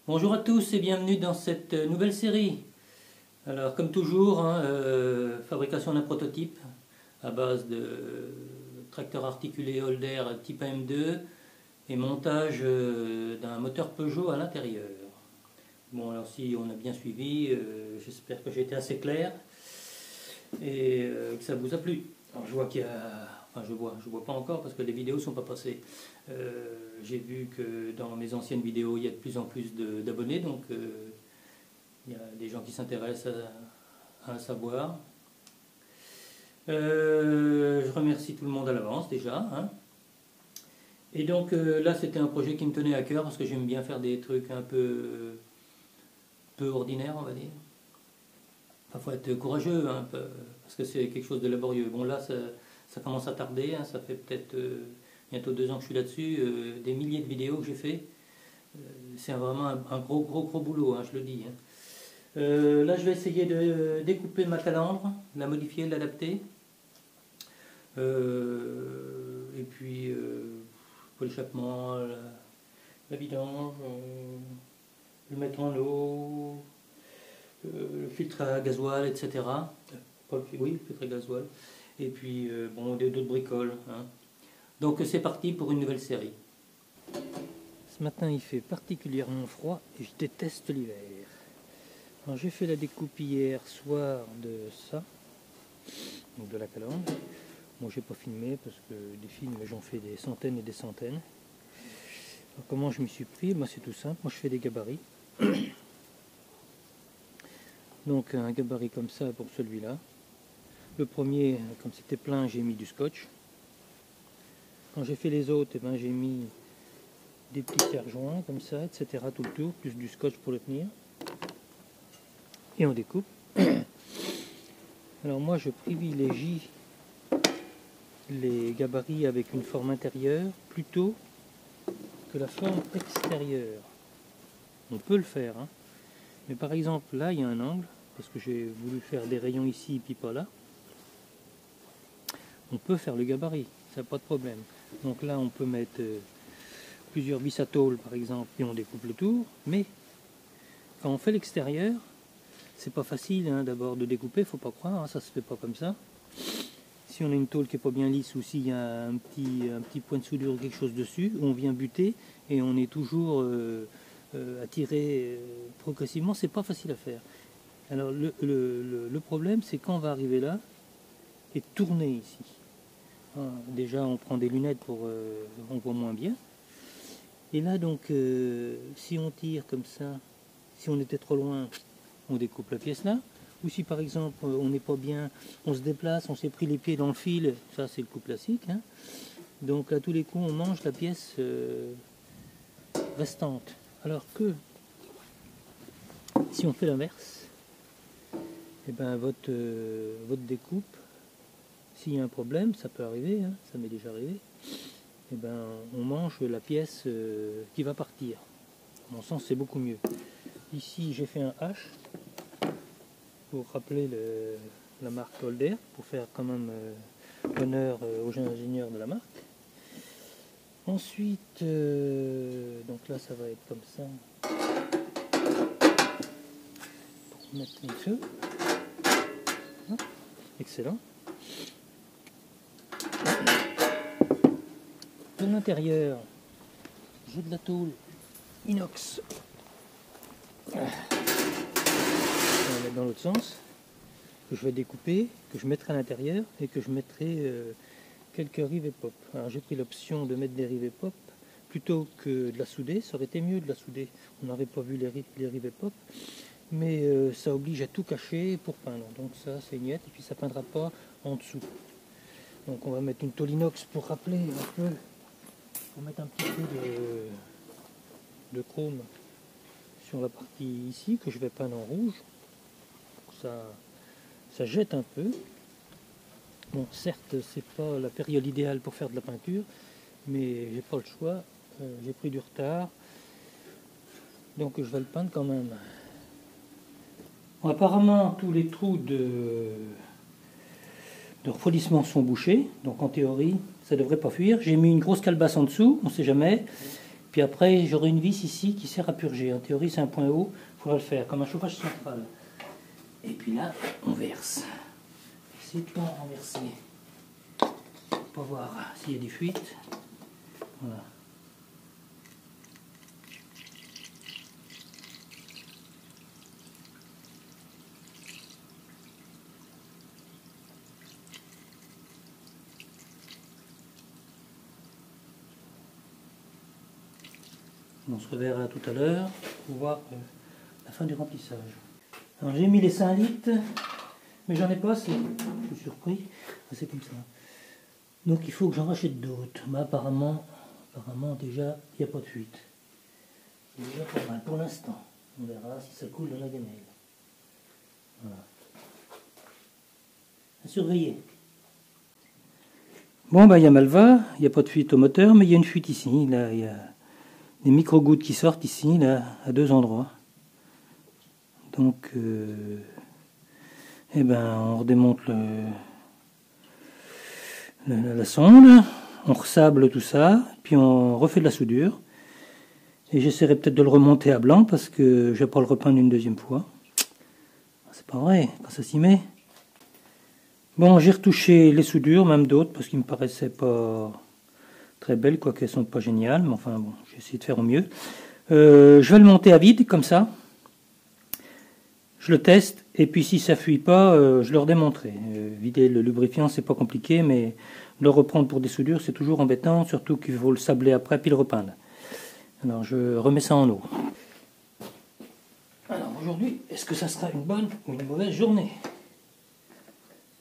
Bonjour à tous et bienvenue dans cette nouvelle série. Alors comme toujours, fabrication d'un prototype à base de tracteur articulé Holder type AM2 et montage d'un moteur Peugeot à l'intérieur. Bon, alors si on a bien suivi, j'espère que j'ai été assez clair et que ça vous a plu. Alors je vois qu'il y a... Enfin, je vois pas encore parce que les vidéos ne sont pas passées. J'ai vu que dans mes anciennes vidéos, il y a de plus en plus d'abonnés, donc il y a des gens qui s'intéressent à savoir. Je remercie tout le monde à l'avance déjà. Et donc là, c'était un projet qui me tenait à cœur parce que j'aime bien faire des trucs un peu ordinaires, on va dire. Enfin, faut être courageux, parce que c'est quelque chose de laborieux. Bon, là, ça commence à tarder, ça fait peut-être bientôt 2 ans que je suis là-dessus, des milliers de vidéos que j'ai fait. C'est vraiment un gros boulot, je le dis. Là, je vais essayer de découper ma calandre, la modifier, l'adapter. Et puis, pour l'échappement, la vidange, le mettre en eau, le filtre à gasoil, etc. Oui, le filtre à gasoil. Et puis, bon, d'autres bricoles. Donc, c'est parti pour une nouvelle série. Ce matin, il fait particulièrement froid et je déteste l'hiver. Alors, j'ai fait la découpe hier soir de ça, donc de la calandre. Moi, j'ai pas filmé parce que des films, j'en fais des centaines et des centaines. Alors, comment je m'y suis pris? Moi, c'est tout simple. Moi, je fais des gabarits. Donc, un gabarit comme ça pour celui-là. Le premier, comme c'était plein, j'ai mis du scotch. Quand j'ai fait les autres, j'ai mis des petits serre-joints comme ça, etc. tout le tour, plus du scotch pour le tenir. Et on découpe. Alors moi, je privilégie les gabarits avec une forme intérieure plutôt que la forme extérieure. On peut le faire, mais par exemple là, il y a un angle, parce que j'ai voulu faire des rayons ici et puis pas là. On peut faire le gabarit, ça n'a pas de problème. Donc là, on peut mettre plusieurs vis à tôle par exemple, et on découpe le tour. Mais quand on fait l'extérieur, c'est pas facile d'abord de découper, faut pas croire, ça se fait pas comme ça. Si on a une tôle qui est pas bien lisse ou s'il y a un petit point de soudure ou quelque chose dessus, on vient buter et on est toujours attiré progressivement, c'est pas facile à faire. Alors le problème, c'est quand on va arriver là et tourner ici. Déjà, on prend des lunettes pour on voit moins bien. Et là, donc, si on tire comme ça, si on était trop loin, on découpe la pièce là. Ou si par exemple on n'est pas bien, on se déplace, on s'est pris les pieds dans le fil, ça c'est le coup classique. Donc à tous les coups, on mange la pièce restante. Alors que si on fait l'inverse, et votre découpe, s'il y a un problème, ça peut arriver, ça m'est déjà arrivé, on mange la pièce qui va partir. À mon sens, c'est beaucoup mieux. Ici, j'ai fait un H pour rappeler la marque Holder, pour faire quand même honneur aux ingénieurs de la marque. Ensuite, donc là, ça va être comme ça. Pour mettre le feu. Excellent. De l'intérieur, j'ai de la tôle inox. On va mettre dans l'autre sens, que je vais découper, que je mettrai à l'intérieur et que je mettrai quelques rivets pop. Alors j'ai pris l'option de mettre des rivets pop plutôt que de la souder. Ça aurait été mieux de la souder, on n'aurait pas vu les rivets pop, mais ça oblige à tout cacher pour peindre. Donc ça c'est niette et puis ça ne peindra pas en dessous. Donc on va mettre une tôle inox pour rappeler un peu, pour mettre un petit peu de chrome sur la partie ici que je vais peindre en rouge. Ça jette un peu. Bon, certes, c'est pas la période idéale pour faire de la peinture, mais j'ai pas le choix. J'ai pris du retard, donc je vais le peindre quand même. Bon, apparemment, tous les trous de refroidissement sont bouchés, donc en théorie, ça devrait pas fuir. J'ai mis une grosse calebasse en dessous, on sait jamais. Puis après, j'aurai une vis ici qui sert à purger. En théorie, c'est un point haut, il faudra le faire, comme un chauffage central. Et puis là, on verse. C'est tout renversé. Pour voir s'il y a des fuites. Voilà. On se reverra tout à l'heure pour voir la fin du remplissage. Alors j'ai mis les 5 litres, mais j'en ai pas assez. Je suis surpris. C'est comme ça. Donc il faut que j'en rachète d'autres. Mais apparemment déjà, il n'y a pas de fuite. C'est déjà pas mal pour l'instant. On verra si ça coule dans la gamelle. Voilà. À surveiller. Bon, bah il y a Malva, il n'y a pas de fuite au moteur, mais il y a une fuite ici. Là, il y a des micro-gouttes qui sortent ici, là, à 2 endroits. Donc, eh ben, on redémonte la sonde, on ressable tout ça, puis on refait de la soudure. Et j'essaierai peut-être de le remonter à blanc parce que je vais pas le repeindre une deuxième fois. C'est pas vrai, quand ça s'y met. Bon, j'ai retouché les soudures, même d'autres, parce qu'ils me paraissaient pas très belles, quoique elles sont pas géniales, mais enfin bon, j'ai essayé de faire au mieux. Je vais le monter à vide, comme ça. Je le teste, et puis si ça fuit pas, je le redémonterai. Vider le lubrifiant, c'est pas compliqué, mais le reprendre pour des soudures, c'est toujours embêtant, surtout qu'il faut le sabler après, puis le repeindre. Alors je remets ça en eau. Alors aujourd'hui, est-ce que ça sera une bonne ou une mauvaise journée?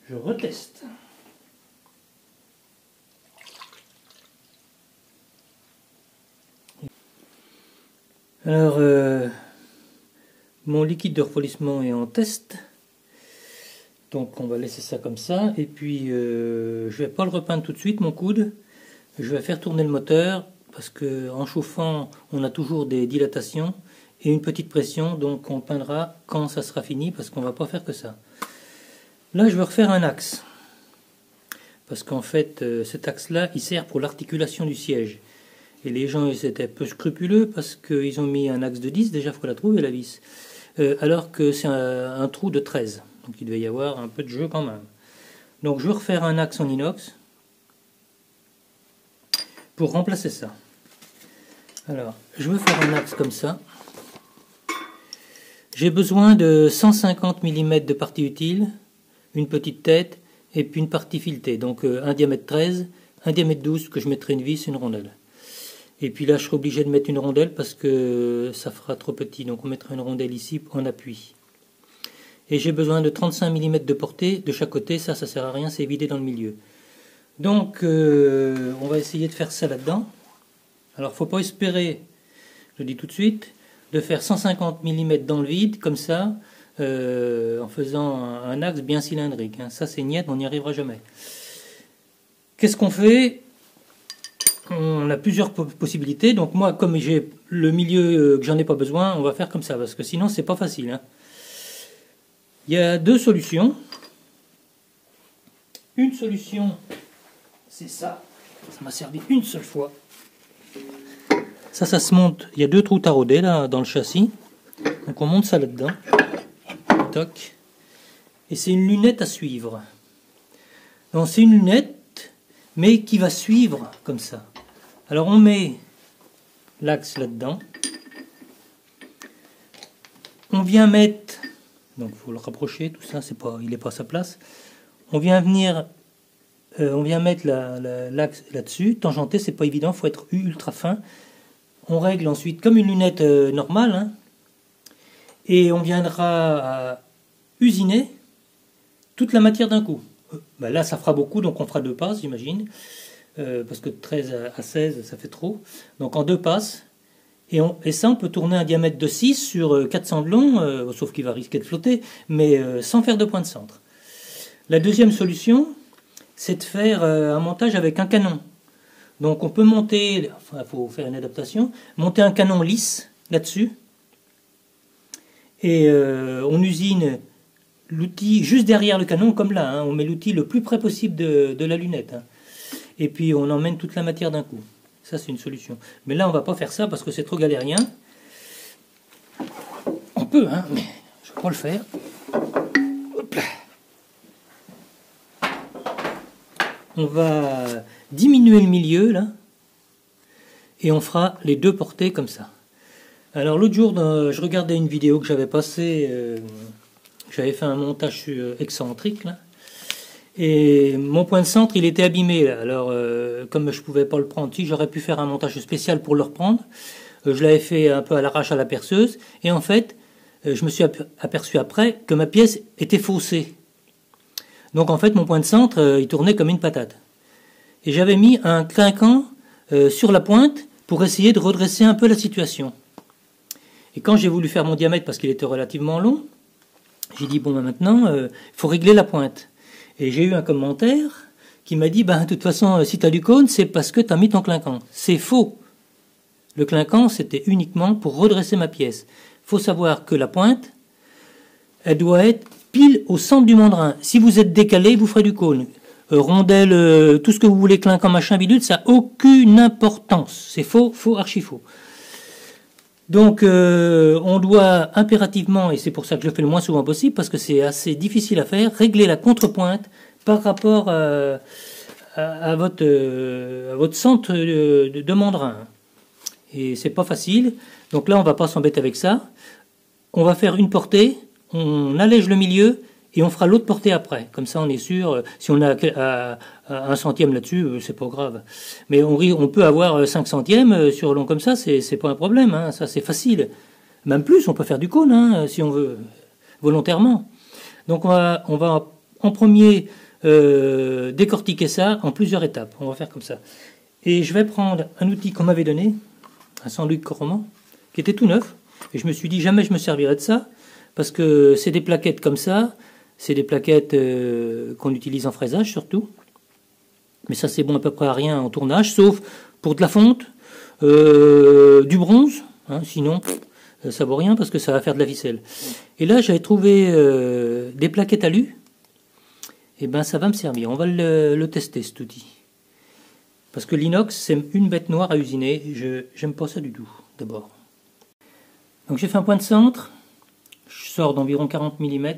Je reteste. Alors, mon liquide de refroidissement est en test. Donc on va laisser ça comme ça. Et puis, je vais pas le repeindre tout de suite, mon coude. Je vais faire tourner le moteur, parce que en chauffant, on a toujours des dilatations et une petite pression. Donc on peindra quand ça sera fini, parce qu'on va pas faire que ça. Là, je vais refaire un axe. Parce qu'en fait, cet axe-là, il sert pour l'articulation du siège. Et les gens, ils étaient un peu scrupuleux parce qu'ils ont mis un axe de 10, déjà il faut la trouver la vis. Alors que c'est un trou de 13. Donc il devait y avoir un peu de jeu quand même. Donc je vais refaire un axe en inox pour remplacer ça. Alors, je vais faire un axe comme ça. J'ai besoin de 150 mm de partie utile, une petite tête et puis une partie filetée. Donc un diamètre 13, un diamètre 12 que je mettrai une vis, une rondelle. Et puis là, je serai obligé de mettre une rondelle parce que ça fera trop petit. Donc on mettra une rondelle ici en appui. Et j'ai besoin de 35 mm de portée de chaque côté. Ça sert à rien, c'est vidé dans le milieu. Donc on va essayer de faire ça là-dedans. Alors il ne faut pas espérer, je le dis tout de suite, de faire 150 mm dans le vide, comme ça, en faisant un axe bien cylindrique. Ça c'est niette, on n'y arrivera jamais. Qu'est-ce qu'on fait? On a plusieurs possibilités. Donc moi, comme j'ai le milieu que j'en ai pas besoin, on va faire comme ça, parce que sinon c'est pas facile. Il y a 2 solutions. Une solution, c'est ça. Ça m'a servi une seule fois. Ça se monte. Il y a 2 trous taraudés là dans le châssis. Donc on monte ça là-dedans. Toc. Et c'est une lunette à suivre. Donc c'est une lunette, mais qui va suivre comme ça. Alors on met l'axe là-dedans. On vient mettre, donc il faut le rapprocher, tout ça, il n'est pas à sa place. On vient mettre l'axe là-dessus. Tangenter, c'est pas évident, il faut être ultra fin. On règle ensuite comme une lunette normale. Et on viendra usiner toute la matière d'un coup. Là, ça fera beaucoup, donc on fera 2 passes, j'imagine. Parce que de 13 à 16, ça fait trop. Donc en 2 passes. Et ça, on peut tourner un diamètre de 6 sur 400 de long, sauf qu'il va risquer de flotter, mais sans faire de point de centre. La deuxième solution, c'est de faire un montage avec un canon. Donc on peut monter, enfin il faut faire une adaptation, monter un canon lisse là-dessus. Et on usine l'outil juste derrière le canon, comme là. On met l'outil le plus près possible de la lunette. Et puis on emmène toute la matière d'un coup. Ça, c'est une solution. Mais là, on va pas faire ça parce que c'est trop galérien. On peut, hein, mais je vais pas le faire. Hop là. On va diminuer le milieu, là. Et on fera les deux portées comme ça. Alors, l'autre jour, je regardais une vidéo que j'avais passée. J'avais fait un montage excentrique, là. Et mon point de centre, il était abîmé, là. Alors, comme je pouvais pas le prendre, si j'aurais pu faire un montage spécial pour le reprendre. Je l'avais fait un peu à l'arrache à la perceuse. Et en fait, je me suis aperçu après que ma pièce était faussée. Donc, en fait, mon point de centre, il tournait comme une patate. Et j'avais mis un clinquant sur la pointe pour essayer de redresser un peu la situation. Et quand j'ai voulu faire mon diamètre, parce qu'il était relativement long, j'ai dit, bon, ben maintenant, il faut régler la pointe. Et j'ai eu un commentaire qui m'a dit, de toute façon, si tu as du cône, c'est parce que tu as mis ton clinquant. C'est faux. Le clinquant, c'était uniquement pour redresser ma pièce. Il faut savoir que la pointe, elle doit être pile au centre du mandrin. Si vous êtes décalé, vous ferez du cône. Rondelle, tout ce que vous voulez, clinquant, machin, bidule, ça n'a aucune importance. C'est faux, faux, archi faux. Donc, on doit impérativement, et c'est pour ça que je le fais le moins souvent possible, parce que c'est assez difficile à faire, régler la contrepointe par rapport à votre centre de mandrin. Et c'est pas facile. Donc là, on va pas s'embêter avec ça. On va faire une portée, on allège le milieu, et on fera l'autre portée après. Comme ça, on est sûr. Si on a un centième là-dessus, c'est pas grave. Mais on peut avoir 5 centièmes sur long comme ça, c'est pas un problème. Hein. Ça, c'est facile. Même plus, on peut faire du cône, hein, si on veut, volontairement. Donc, on va en premier décortiquer ça en plusieurs étapes. On va faire comme ça. Et je vais prendre un outil qu'on m'avait donné, un Saint-Luc Coromant, qui était tout neuf. Et je me suis dit, jamais je me servirai de ça, parce que c'est des plaquettes comme ça. C'est des plaquettes qu'on utilise en fraisage surtout. Mais ça, c'est bon à peu près à rien en tournage, sauf pour de la fonte, du bronze. Hein, sinon, ça vaut rien parce que ça va faire de la ficelle. Et là, j'avais trouvé des plaquettes alu. Et ben, ça va me servir. On va le tester, cet outil. Parce que l'inox, c'est une bête noire à usiner. J'aime pas ça du tout, d'abord. Donc, j'ai fait un point de centre. Je sors d'environ 40 mm.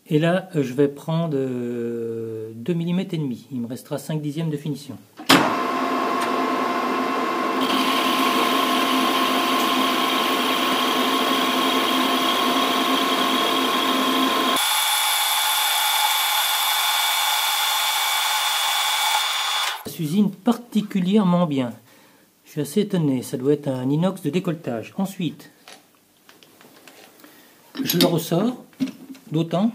Et là, je vais prendre 2 mm et demi. Il me restera 5 dixièmes de finition. Ça s'usine particulièrement bien. Je suis assez étonné. Ça doit être un inox de décolletage. Ensuite, je le ressors d'autant.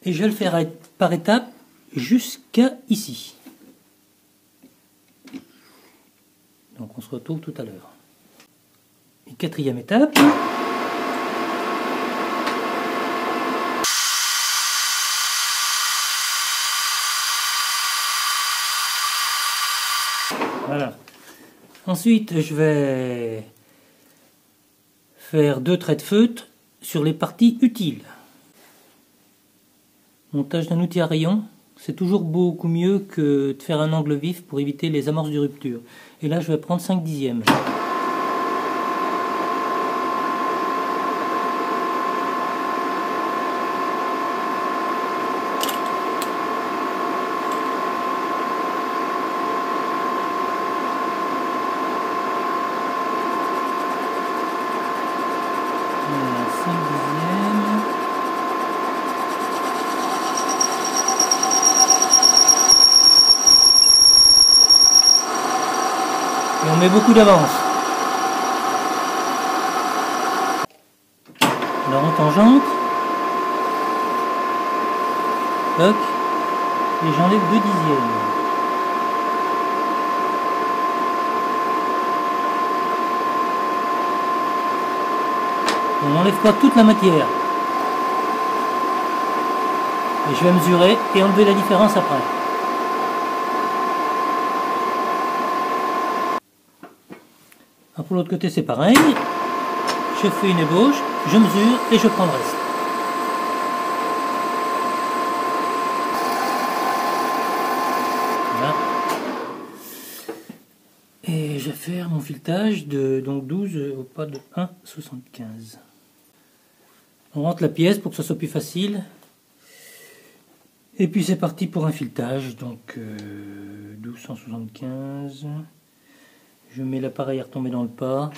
Et je vais le faire par étapes jusqu'à ici. Donc on se retrouve tout à l'heure. Et quatrième étape. Voilà. Ensuite, je vais faire 2 traits de feutre sur les parties utiles. Montage d'un outil à rayon, c'est toujours beaucoup mieux que de faire un angle vif pour éviter les amorces de rupture. Et là, je vais prendre 5 dixièmes. Voilà, 5 dixièmes. Et on met beaucoup d'avance. Alors on tangente. Toc. Et j'enlève 2 dixièmes. On n'enlève pas toute la matière. Et je vais mesurer et enlever la différence après. Alors pour l'autre côté c'est pareil. Je fais une ébauche, je mesure et je prends le reste. Voilà. mon filetage de donc 12 au pas de 1,75. On rentre la pièce pour que ça soit plus facile. Et puis c'est parti pour un filetage, donc 1275. Je mets l'appareil à retomber dans le pas.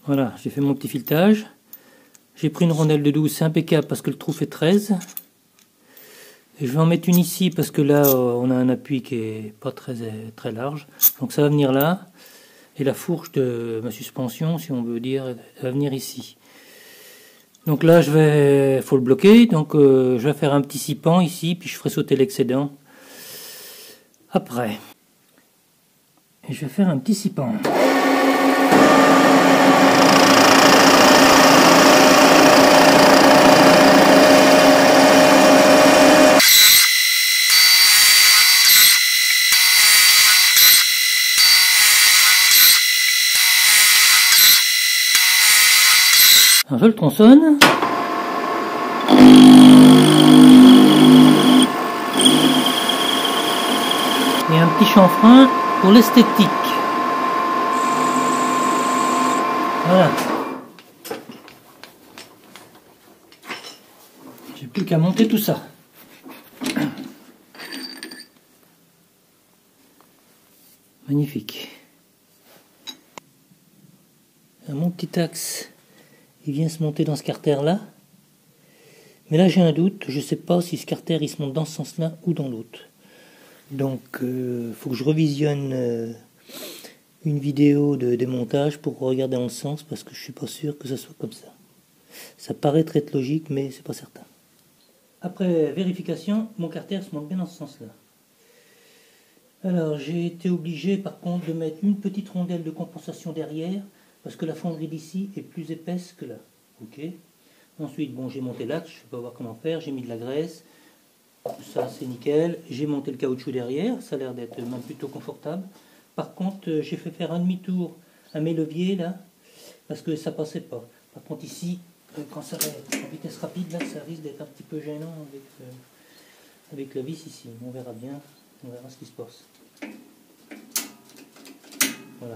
Voilà, j'ai fait mon petit filetage. J'ai pris une rondelle de 12, c'est impeccable parce que le trou fait 13. Et je vais en mettre une ici parce que là on a un appui qui est pas très large. Donc ça va venir là. Et la fourche de ma suspension, si on veut dire, va venir ici. Donc là, faut le bloquer. Donc je vais faire un petit 6 pans ici, puis je ferai sauter l'excédent après. Et je vais faire un petit 6 pans. Alors je le tronçonne. Et un petit chanfrein pour l'esthétique. Voilà. J'ai plus qu'à monter tout ça. Magnifique. Mon petit axe, il vient se monter dans ce carter là. Mais là j'ai un doute, je ne sais pas si ce carter il se monte dans ce sens là ou dans l'autre. Donc faut que je revisionne une vidéo de démontage pour regarder dans le sens parce que je suis pas sûr que ça soit comme ça. Ça paraît être logique mais c'est pas certain. Après vérification, mon carter se monte bien dans ce sens là. Alors j'ai été obligé par contre de mettre une petite rondelle de compensation derrière parce que la fonderie d'ici est plus épaisse que là. Ok. Ensuite, bon, j'ai monté l'axe, je ne sais pas voir comment faire, j'ai mis de la graisse, ça c'est nickel, j'ai monté le caoutchouc derrière, ça a l'air d'être même plutôt confortable. Par contre, j'ai fait faire un demi-tour à mes leviers là, parce que ça passait pas. Par contre ici, quand ça va être en vitesse rapide, là, ça risque d'être un petit peu gênant avec la vis ici. On verra bien, on verra ce qui se passe. Voilà.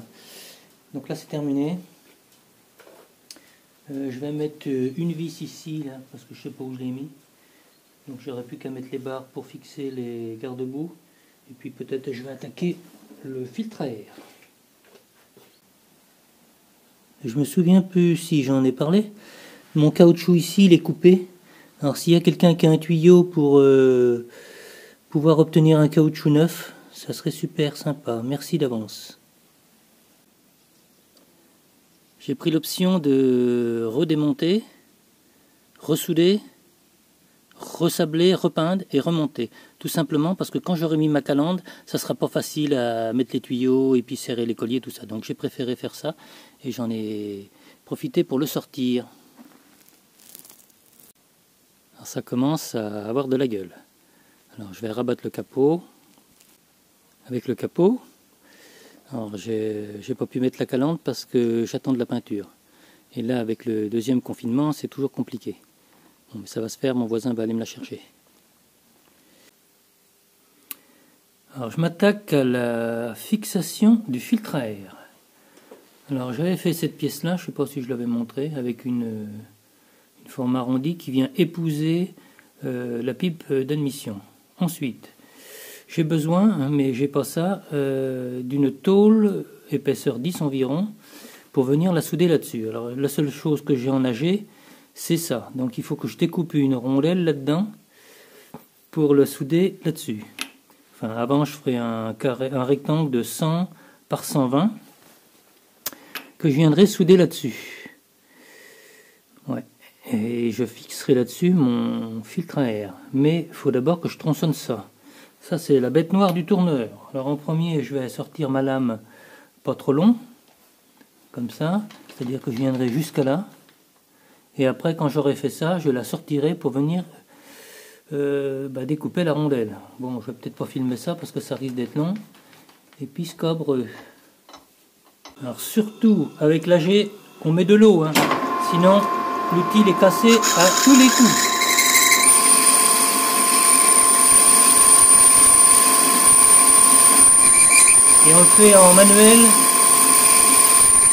Donc là c'est terminé. Je vais mettre une vis ici, là, parce que je ne sais pas où je l'ai mis. Donc j'aurais plus qu'à mettre les barres pour fixer les garde-boue. Et puis peut-être je vais attaquer le filtre à air. Je me souviens plus si j'en ai parlé. Mon caoutchouc ici, il est coupé. Alors s'il y a quelqu'un qui a un tuyau pour pouvoir obtenir un caoutchouc neuf, ça serait super sympa. Merci d'avance. J'ai pris l'option de redémonter, ressouder, ressabler, repeindre et remonter. Tout simplement parce que quand j'aurai mis ma calandre, ça sera pas facile à mettre les tuyaux et puis serrer les colliers, tout ça. Donc j'ai préféré faire ça et j'en ai profité pour le sortir. Alors ça commence à avoir de la gueule. Alors je vais rabattre le capot. Avec le capot, alors j'ai pas pu mettre la calandre parce que j'attends de la peinture. Et là avec le deuxième confinement c'est toujours compliqué. Bon, mais ça va se faire, mon voisin va aller me la chercher. Alors je m'attaque à la fixation du filtre à air. Alors j'avais fait cette pièce là, je ne sais pas si je l'avais montré, avec une forme arrondie qui vient épouser la pipe d'admission. Ensuite, j'ai besoin, mais j'ai pas ça, d'une tôle épaisseur 10 environ pour venir la souder là-dessus. Alors la seule chose que j'ai en AG, c'est ça. Donc il faut que je découpe une rondelle là-dedans pour la souder là-dessus. Enfin avant je ferai un rectangle de 100 par 120 que je viendrai souder là-dessus. Ouais. Et je fixerai là-dessus mon filtre à air. Mais il faut d'abord que je tronçonne ça. Ça c'est la bête noire du tourneur. Alors en premier je vais sortir ma lame pas trop long, comme ça, c'est-à-dire que je viendrai jusqu'à là. Et après quand j'aurai fait ça, je la sortirai pour venir découper la rondelle. Bon, je vais peut-être pas filmer ça parce que ça risque d'être long. Et puis scabreux. Alors surtout avec l'AG, on met de l'eau, hein. Sinon l'outil est cassé à tous les coups. Et on le fait en manuel,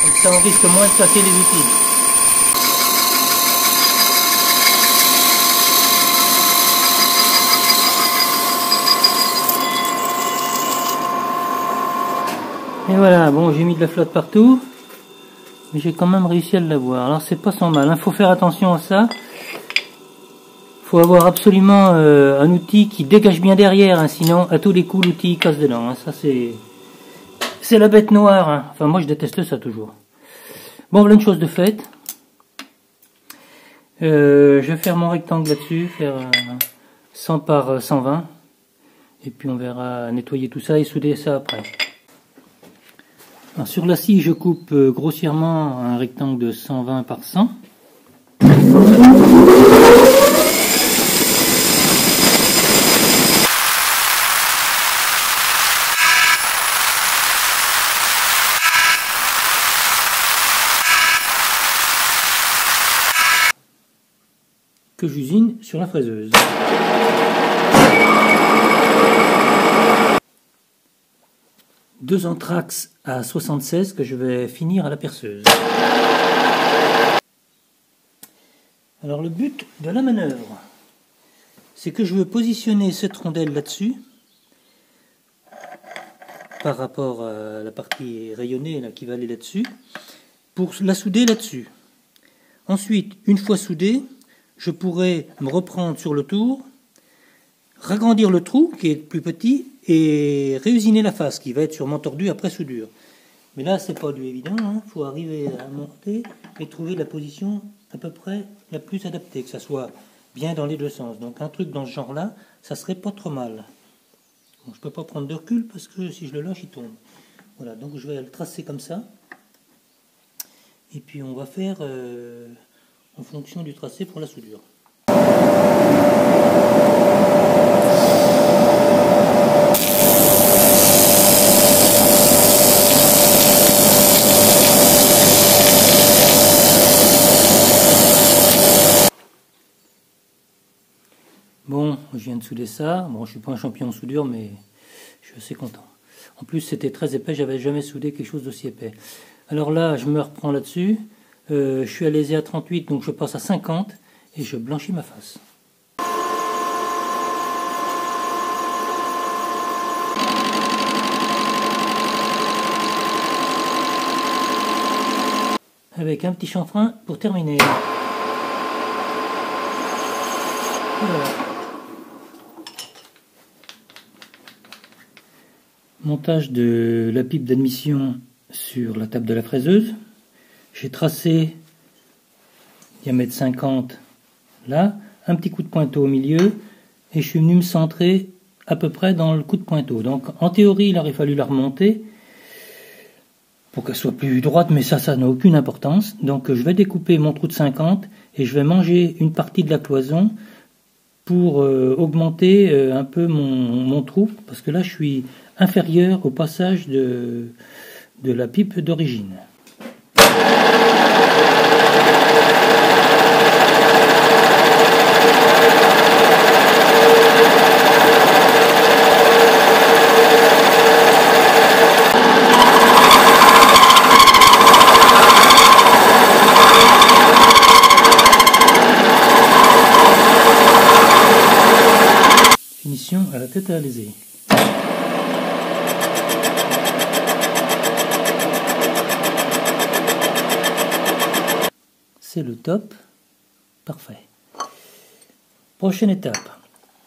comme ça on risque moins de casser les outils. Et voilà, bon, j'ai mis de la flotte partout, mais j'ai quand même réussi à l'avoir. Alors c'est pas sans mal, faut faire attention à ça. Faut avoir absolument un outil qui dégage bien derrière, hein, sinon à tous les coups l'outil casse dedans. Hein. Ça c'est la bête noire. Hein. Enfin moi je déteste ça toujours. Bon, voilà une chose de faite. Je vais faire mon rectangle là-dessus, faire 100 par 120, et puis on verra nettoyer tout ça et souder ça après. Alors, sur la scie, je coupe grossièrement un rectangle de 120 par 100. Que j'usine sur la fraiseuse. Deux anthrax à 76 que je vais finir à la perceuse. Alors le but de la manœuvre, c'est que je veux positionner cette rondelle là-dessus par rapport à la partie rayonnée là, qui va aller là-dessus pour la souder là-dessus. Ensuite, une fois soudée, je pourrais me reprendre sur le tour, ragrandir le trou qui est plus petit et réusiner la face qui va être sûrement tordue après soudure. Mais là, c'est pas du évident, hein. Faut arriver à monter et trouver la position à peu près la plus adaptée, que ça soit bien dans les deux sens. Donc un truc dans ce genre-là, ça serait pas trop mal. Bon, je peux pas prendre de recul parce que si je le lâche, il tombe. Voilà, donc je vais le tracer comme ça. Et puis on va faire en fonction du tracé pour la soudure. Bon, je viens de souder ça. Bon, je suis pas un champion de soudure, mais je suis assez content. En plus, c'était très épais, j'avais jamais soudé quelque chose d'aussi épais. Alors là, je me reprends là-dessus. Je suis à lésé à 38, donc je passe à 50 et je blanchis ma face. Avec un petit chanfrein pour terminer. Voilà. Montage de la pipe d'admission sur la table de la fraiseuse. J'ai tracé diamètre 50 là, un petit coup de pointeau au milieu et je suis venu me centrer à peu près dans le coup de pointeau. Donc en théorie il aurait fallu la remonter pour qu'elle soit plus droite, mais ça n'a aucune importance. Donc je vais découper mon trou de 50 et je vais manger une partie de la cloison pour augmenter un peu mon trou, parce que là je suis inférieur au passage de la pipe d'origine. Finition à la tête à lésée. C'est le top. Parfait. Prochaine étape.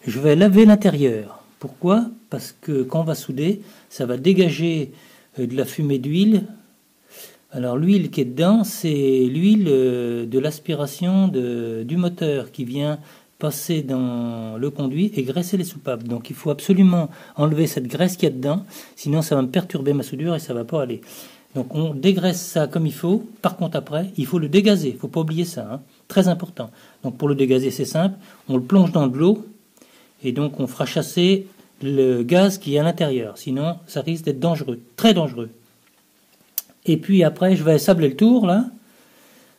Je vais laver l'intérieur. Pourquoi? Parce que quand on va souder, ça va dégager de la fumée d'huile. Alors l'huile qui est dedans, c'est l'huile de l'aspiration du moteur qui vient passer dans le conduit et graisser les soupapes. Donc il faut absolument enlever cette graisse qu'il y a dedans, sinon ça va me perturber ma soudure et ça va pas aller. Donc on dégraisse ça comme il faut. Par contre après, il faut le dégazer. Il ne faut pas oublier ça, hein. Très important. Donc pour le dégazer, c'est simple. On le plonge dans de l'eau et donc on fera chasser le gaz qui est à l'intérieur. Sinon, ça risque d'être dangereux, très dangereux. Et puis après, je vais sabler le tour là,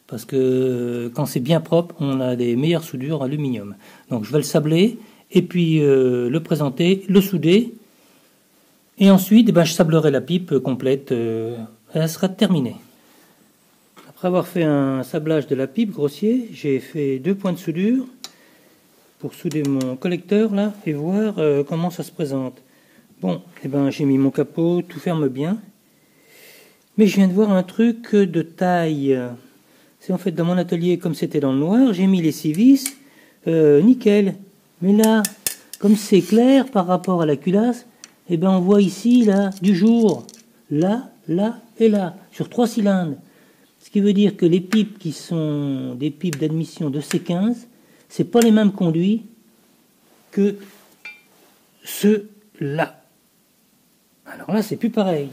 parce que quand c'est bien propre, on a des meilleures soudures aluminium. Donc je vais le sabler et puis le présenter, le souder. Et ensuite, eh ben, je sablerai la pipe complète. Elle sera terminée. Après avoir fait un sablage de la pipe grossier, j'ai fait 2 points de soudure pour souder mon collecteur là et voir comment ça se présente. Bon, eh ben, j'ai mis mon capot, tout ferme bien. Mais je viens de voir un truc de taille. C'est en fait dans mon atelier, comme c'était dans le noir, j'ai mis les 6 vis, nickel. Mais là, comme c'est clair par rapport à la culasse, eh ben on voit ici là du jour, là, là et là, sur 3 cylindres. Ce qui veut dire que les pipes qui sont des pipes d'admission de C15, c'est pas les mêmes conduits que ceux-là. Alors là, c'est plus pareil.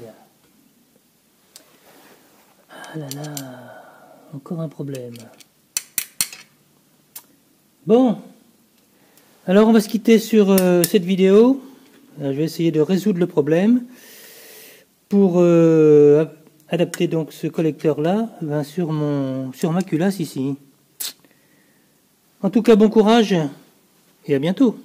Ah là là, encore un problème. Bon, alors on va se quitter sur cette vidéo. Je vais essayer de résoudre le problème pour adapter donc ce collecteur là sur ma culasse ici. En tout cas, bon courage et à bientôt.